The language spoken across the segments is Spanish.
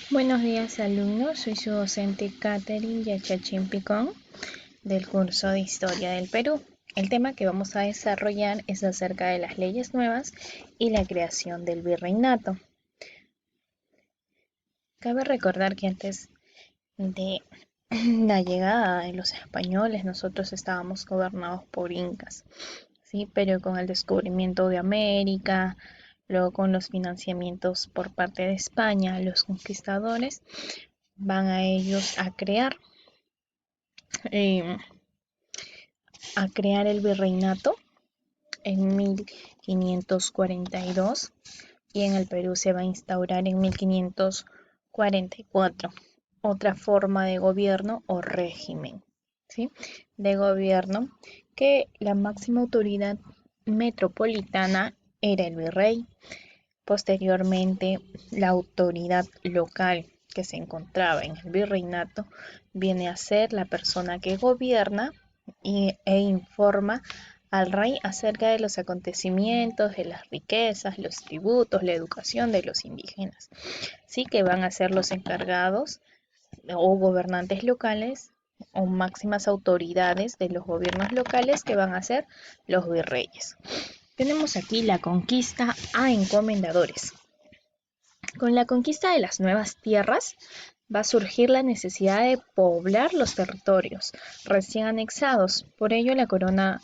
Buenos días, alumnos. Soy su docente Catherine Yachachín Picón del curso de Historia del Perú. El tema que vamos a desarrollar es acerca de las leyes nuevas y la creación del virreinato. Cabe recordar que antes de la llegada de los españoles, nosotros estábamos gobernados por incas, ¿sí? Pero con el descubrimiento de América, luego con los financiamientos por parte de España, los conquistadores van a ellos eh, a crear el virreinato en 1542 y en el Perú se va a instaurar en 1544 otra forma de gobierno o régimen, ¿sí? De gobierno que la máxima autoridad metropolitana era el virrey. Posteriormente, la autoridad local que se encontraba en el virreinato viene a ser la persona que gobierna e informa al rey acerca de los acontecimientos, de las riquezas, los tributos, la educación de los indígenas. Sí que van a ser los encargados o gobernantes locales o máximas autoridades de los gobiernos locales que van a ser los virreyes. Tenemos aquí la conquista a encomendadores. Con la conquista de las nuevas tierras va a surgir la necesidad de poblar los territorios recién anexados. Por ello, la corona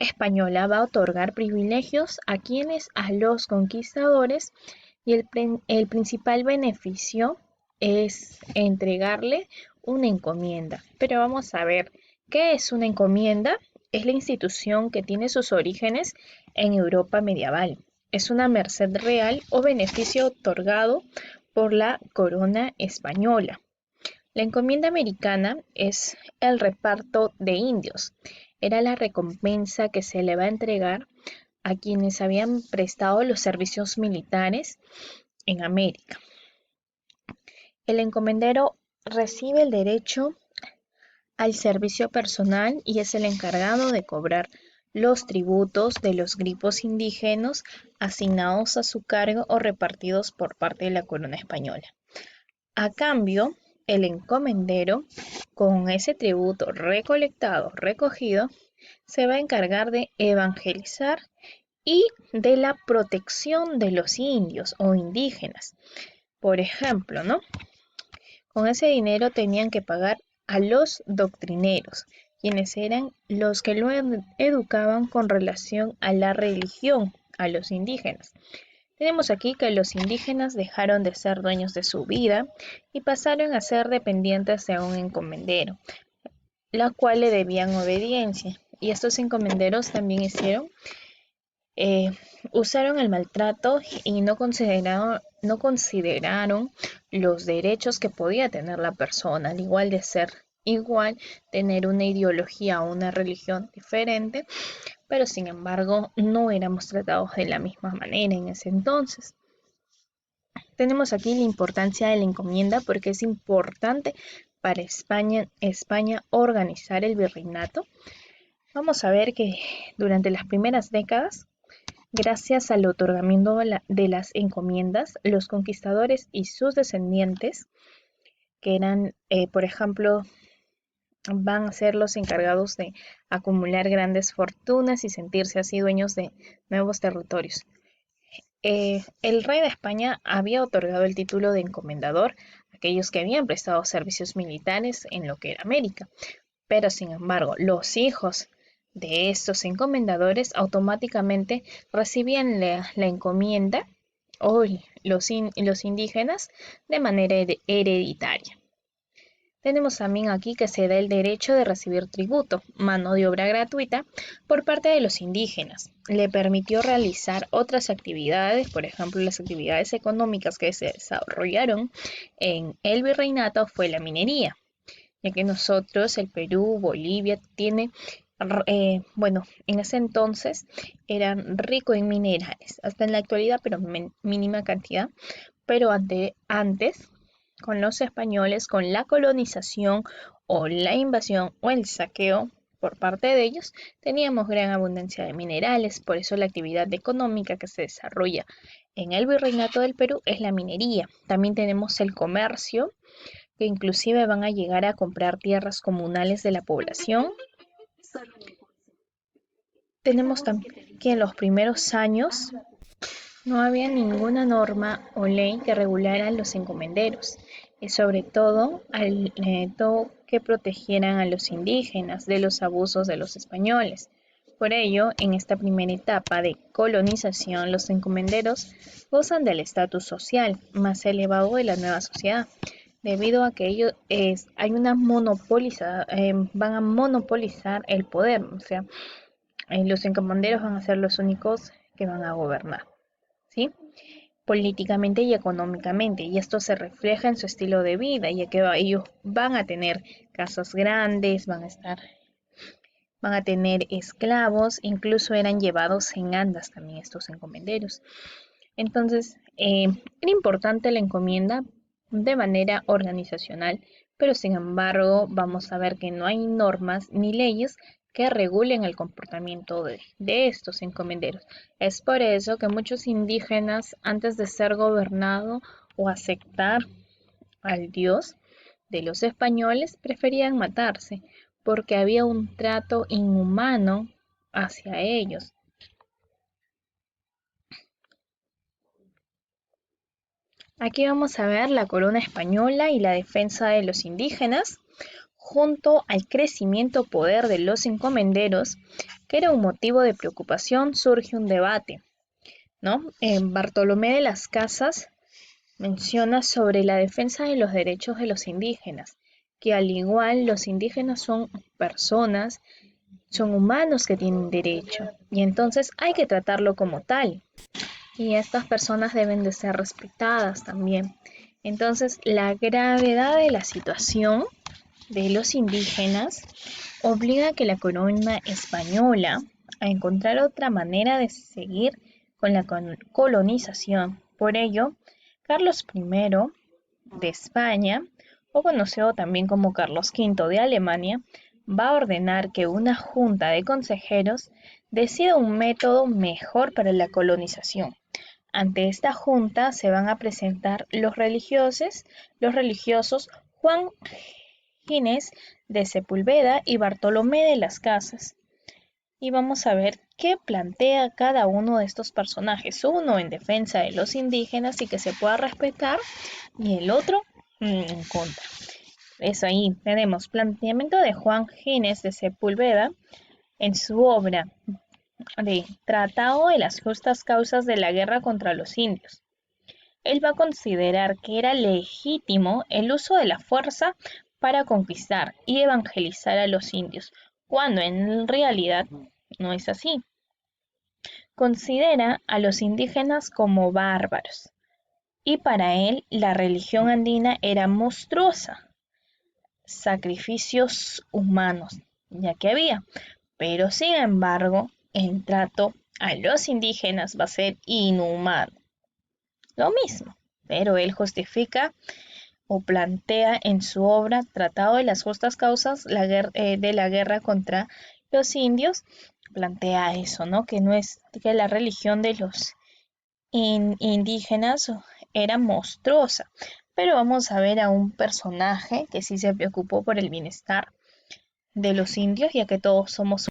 española va a otorgar privilegios a los conquistadores y el principal beneficio es entregarle una encomienda. Pero vamos a ver, ¿qué es una encomienda? Es la institución que tiene sus orígenes en Europa medieval. Es una merced real o beneficio otorgado por la corona española. La encomienda americana es el reparto de indios. Era la recompensa que se le va a entregar a quienes habían prestado los servicios militares en América. El encomendero recibe el derecho al servicio personal y es el encargado de cobrar los tributos de los grupos indígenas asignados a su cargo o repartidos por parte de la corona española. A cambio, el encomendero, con ese tributo recogido, se va a encargar de evangelizar y de la protección de los indios o indígenas. Por ejemplo, ¿no? Con ese dinero tenían que pagar a los doctrineros, quienes eran los que lo educaban con relación a la religión, a los indígenas. Tenemos aquí que los indígenas dejaron de ser dueños de su vida y pasaron a ser dependientes de un encomendero, la cual le debían obediencia. Y estos encomenderos también eh, usaron el maltrato y no consideraron los derechos que podía tener la persona, al igual de ser igual, tener una ideología o una religión diferente, pero sin embargo no éramos tratados de la misma manera en ese entonces. Tenemos aquí la importancia de la encomienda porque es importante para España organizar el virreinato. Vamos a ver que durante las primeras décadas, gracias al otorgamiento de las encomiendas, los conquistadores y sus descendientes, que eran, por ejemplo, van a ser los encargados de acumular grandes fortunas y sentirse así dueños de nuevos territorios. El rey de España había otorgado el título de encomendador a aquellos que habían prestado servicios militares en lo que era América, pero sin embargo, los hijos de estos encomendadores automáticamente recibían la encomienda o los indígenas de manera hereditaria. Tenemos también aquí que se da el derecho de recibir tributo, mano de obra gratuita, por parte de los indígenas. Le permitió realizar otras actividades, por ejemplo, las actividades económicas que se desarrollaron en el virreinato fue la minería, ya que nosotros, el Perú, Bolivia, bueno, en ese entonces eran ricos en minerales, hasta en la actualidad, pero mínima cantidad, pero antes con los españoles, con la colonización o la invasión o el saqueo por parte de ellos, teníamos gran abundancia de minerales, por eso la actividad económica que se desarrolla en el Virreinato del Perú es la minería. También tenemos el comercio, que inclusive van a llegar a comprar tierras comunales de la población. Tenemos también que en los primeros años no había ninguna norma o ley que regulara a los encomenderos, y sobre todo, todo que protegieran a los indígenas de los abusos de los españoles. Por ello, en esta primera etapa de colonización, los encomenderos gozan del estatus social más elevado de la nueva sociedad, debido a que van a monopolizar el poder, o sea, los encomenderos van a ser los únicos que van a gobernar, ¿sí? Políticamente y económicamente, y esto se refleja en su estilo de vida, ya que ellos van a tener casas grandes, van a tener esclavos, incluso eran llevados en andas también estos encomenderos. Entonces, era importante la encomienda de manera organizacional, pero sin embargo vamos a ver que no hay normas ni leyes que regulen el comportamiento de estos encomenderos. Es por eso que muchos indígenas, antes de ser gobernado o aceptar al dios de los españoles, preferían matarse, porque había un trato inhumano hacia ellos. Aquí vamos a ver la corona española y la defensa de los indígenas, junto al crecimiento poder de los encomenderos, que era un motivo de preocupación. Surge un debate, ¿no? Bartolomé de las Casas menciona sobre la defensa de los derechos de los indígenas, que al igual los indígenas son personas, son humanos que tienen derecho, y entonces hay que tratarlo como tal. Y estas personas deben de ser respetadas también. Entonces, la gravedad de la situación de los indígenas obliga a que la corona española a encontrar otra manera de seguir con la colonización. Por ello, Carlos I de España, o conocido también como Carlos V de Alemania, va a ordenar que una junta de consejeros decida un método mejor para la colonización. Ante esta junta se van a presentar los religiosos Juan Gines de Sepúlveda y Bartolomé de las Casas. Y vamos a ver qué plantea cada uno de estos personajes. Uno en defensa de los indígenas y que se pueda respetar, y el otro en contra. Eso ahí tenemos planteamiento de Juan Gines de Sepúlveda en su obra de Tratado de las justas causas de la guerra contra los indios. Él va a considerar que era legítimo el uso de la fuerza para conquistar y evangelizar a los indios, cuando en realidad no es así. Considera a los indígenas como bárbaros, y para él la religión andina era monstruosa, sacrificios humanos, ya que había, pero sin embargo, el trato a los indígenas va a ser inhumano. Lo mismo, pero él justifica o plantea en su obra Tratado de las justas causas de la guerra contra los indios, plantea eso, ¿no? Que no es que la religión de los indígenas era monstruosa, pero vamos a ver a un personaje que sí se preocupó por el bienestar de los indios, ya que todos somos.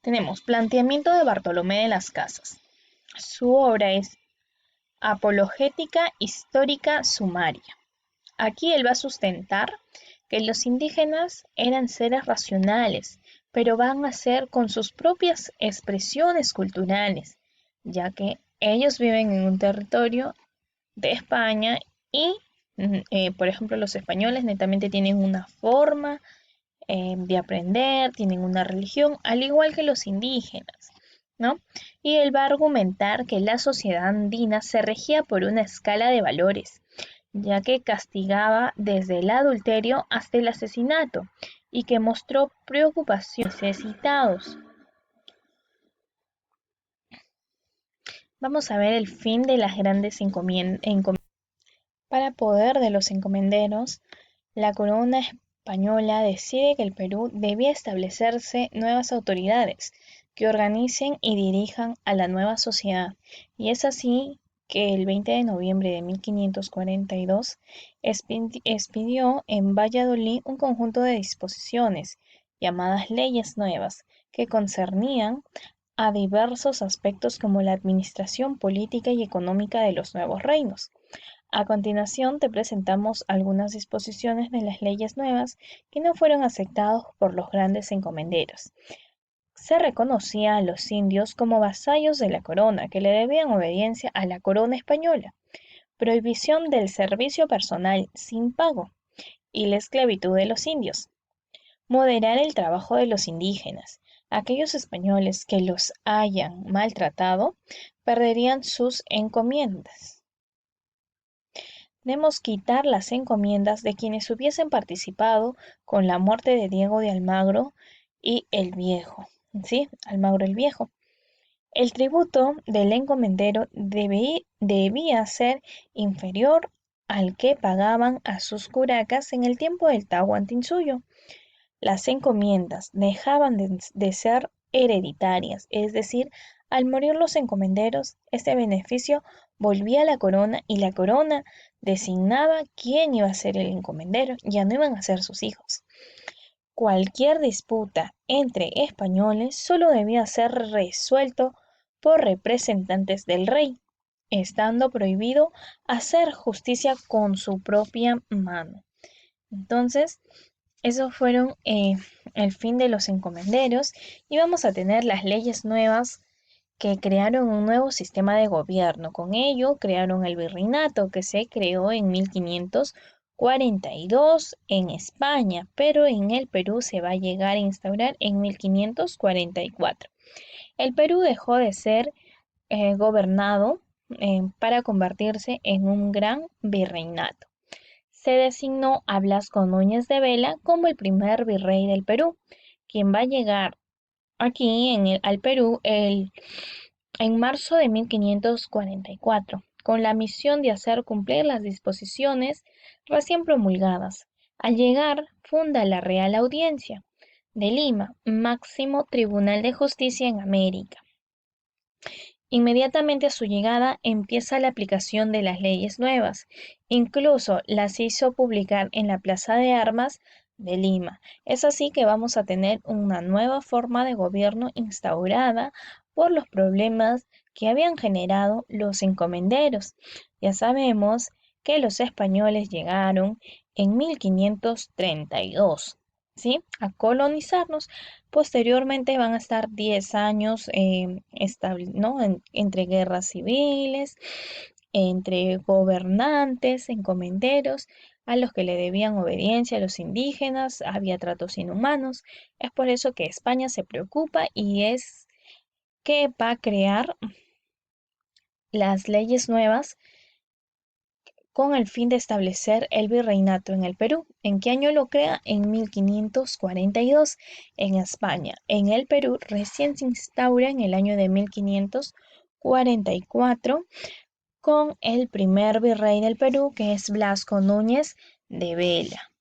Tenemos planteamiento de Bartolomé de las Casas. Su obra es Apologética Histórica Sumaria. Aquí él va a sustentar que los indígenas eran seres racionales, pero van a ser con sus propias expresiones culturales, ya que ellos viven en un territorio de España y, por ejemplo, los españoles netamente tienen una forma de aprender, tienen una religión, al igual que los indígenas, ¿no? Y él va a argumentar que la sociedad andina se regía por una escala de valores, ya que castigaba desde el adulterio hasta el asesinato, y que mostró preocupación necesitados. Vamos a ver el fin de las grandes encomiendas. Para poder de los encomenderos, la corona española decide que el Perú debía establecerse nuevas autoridades que organicen y dirijan a la nueva sociedad, y es así que el 20 de noviembre de 1542 expidió en Valladolid un conjunto de disposiciones llamadas leyes nuevas que concernían a diversos aspectos como la administración política y económica de los nuevos reinos. A continuación te presentamos algunas disposiciones de las leyes nuevas que no fueron aceptadas por los grandes encomenderos. Se reconocía a los indios como vasallos de la corona, que le debían obediencia a la corona española. Prohibición del servicio personal sin pago y la esclavitud de los indios. Moderar el trabajo de los indígenas. Aquellos españoles que los hayan maltratado perderían sus encomiendas. Debemos quitar las encomiendas de quienes hubiesen participado con la muerte de Diego de Almagro y el Viejo, ¿sí? Almagro el Viejo. El tributo del encomendero debía ser inferior al que pagaban a sus curacas en el tiempo del Tahuantinsuyo. Las encomiendas dejaban de ser hereditarias, es decir, al morir los encomenderos, este beneficio volvía a la corona y la corona designaba quién iba a ser el encomendero, ya no iban a ser sus hijos. Cualquier disputa entre españoles solo debía ser resuelto por representantes del rey, estando prohibido hacer justicia con su propia mano. Entonces, esos fueron el fin de los encomenderos y vamos a tener las leyes nuevas que crearon un nuevo sistema de gobierno. Con ello crearon el virreinato que se creó en 1542 en España, pero en el Perú se va a llegar a instaurar en 1544. El Perú dejó de ser gobernado para convertirse en un gran virreinato. Se designó a Blasco Núñez de Vela como el primer virrey del Perú, quien va a llegar aquí al Perú en marzo de 1544, con la misión de hacer cumplir las disposiciones recién promulgadas. Al llegar, funda la Real Audiencia de Lima, máximo tribunal de justicia en América. Inmediatamente a su llegada empieza la aplicación de las leyes nuevas, incluso las hizo publicar en la Plaza de Armas de Lima. Es así que vamos a tener una nueva forma de gobierno instaurada por los problemas que habían generado los encomenderos. Ya sabemos que los españoles llegaron en 1532, ¿sí? A colonizarnos. Posteriormente van a estar 10 años ¿no? Entre guerras civiles, entre gobernantes, encomenderos, a los que le debían obediencia a los indígenas, había tratos inhumanos. Es por eso que España se preocupa y es que va a crear las leyes nuevas con el fin de establecer el virreinato en el Perú. ¿En qué año lo crea? En 1542 en España. En el Perú recién se instaura en el año de 1544 con el primer virrey del Perú, que es Blasco Núñez de Vela.